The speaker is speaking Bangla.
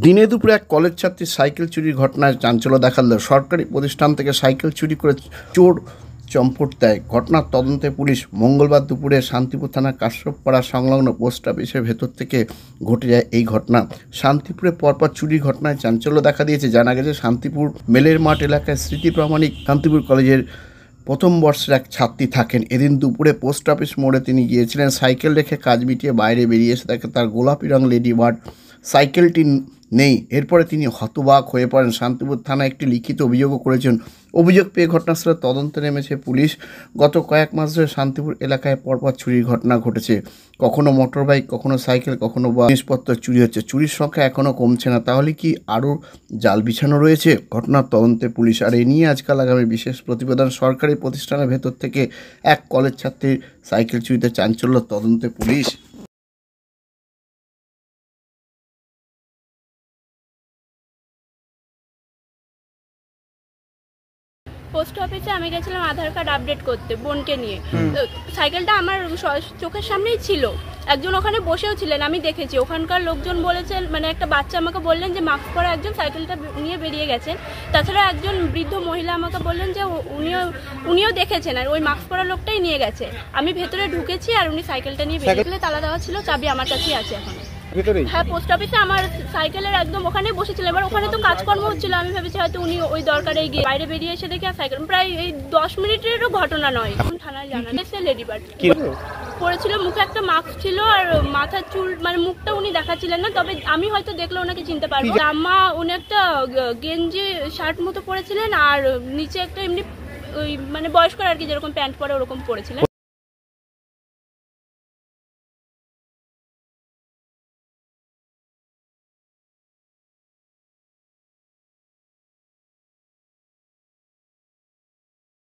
দিনে দুপুরে এক কলেজ ছাত্রীর সাইকেল চুরির ঘটনায় চাঞ্চল্য দেখাল। সরকারি প্রতিষ্ঠান থেকে সাইকেল চুরি করে চোর চম্পট দেয়। ঘটনার তদন্তে পুলিশ। মঙ্গলবার দুপুরে শান্তিপুর থানার কাশ্যপপাড়া সংলগ্ন পোস্ট অফিসের ভেতর থেকে ঘটে যায় এই ঘটনা। শান্তিপুরে পরপর চুরির ঘটনায় চাঞ্চল্য দেখা দিয়েছে। জানা গেছে শান্তিপুর মেলের মাঠ এলাকায় স্মৃতি প্রামাণিক শান্তিপুর কলেজের প্রথম বর্ষের এক ছাত্রী থাকেন। এদিন দুপুরে পোস্ট অফিস মোড়ে তিনি গিয়েছিলেন। সাইকেল রেখে কাজ মিটিয়ে বাইরে বেরিয়ে এসে দেখে তার গোলাপি রং লেডি বার্ড সাইকেলটি নেই। এরপরে তিনি হতবাক হয়ে পড়েন। শান্তিপুর থানায় একটি লিখিত অভিযোগও করেছেন। অভিযোগ পেয়ে ঘটনাস্থলে তদন্তে নেমেছে পুলিশ। গত কয়েক মাস ধরে শান্তিপুর এলাকায় পরপর চুরির ঘটনা ঘটেছে। কখনো মোটর বাইক, কখনো সাইকেল, কখনো বা জিনিসপত্র চুরি হচ্ছে। চুরির সংখ্যা এখনও কমছে না। তাহলে কি আরও জাল বিছানো রয়েছে? ঘটনার তদন্তে পুলিশ। আর এ নিয়ে আজকাল আগামী বিশেষ প্রতিবেদন। সরকারি প্রতিষ্ঠানের ভেতর থেকে এক কলেজ ছাত্রীর সাইকেল চুরিতে চাঞ্চল্য, তদন্তে পুলিশ। পোস্ট অফিসে আমি গেছিলাম আধার কার্ড আপডেট করতে বোনকে নিয়ে। সাইকেলটা আমার চোখের সামনেই ছিল, একজন ওখানে বসেও ছিলেন, আমি দেখেছি। ওখানকার লোকজন বলেছেন, মানে একটা বাচ্চা আমাকে বললেন যে মাস্ক পরা একজন সাইকেলটা নিয়ে বেরিয়ে গেছেন। তাছাড়া একজন বৃদ্ধ মহিলা আমাকে বললেন যে উনিও দেখেছেন, আর ওই মাস্ক পরা লোকটাই নিয়ে গেছে। আমি ভেতরে ঢুকেছি আর উনি সাইকেলটা নিয়ে বেরিয়ে। তালা দেওয়া ছিল, চাবি আমার কাছেই আছে এখন। হ্যাঁ, পোস্ট অফিসে আমার সাইকেলের একদম ওখানে বসেছিল। এবার ওখানে তো কাজকর্ম হচ্ছিল, আমি ভেবেছি হয়তো উনি ওই দরকারে গিয়ে বাইরে বেরিয়ে এসে দেখে আর সাইকেল। প্রায় এই 10 মিনিটেরও ঘটনা নয়। এখন থানায় জানান এসে লেডি বার্ড পড়েছিল, মুখে একটা মাস্ক ছিল আর মাথার চুল, মানে মুখটা উনি দেখাচ্ছিলেন না। তবে আমি হয়তো দেখলে ওনাকে চিনতে পারবো। জামা উনি একটা গেঞ্জি শার্ট মতো পরেছিলেন আর নিচে একটা এমনি ওই মানে বয়স্কর আর কি যেরকম প্যান্ট পরে ওরকম পরেছিলেন।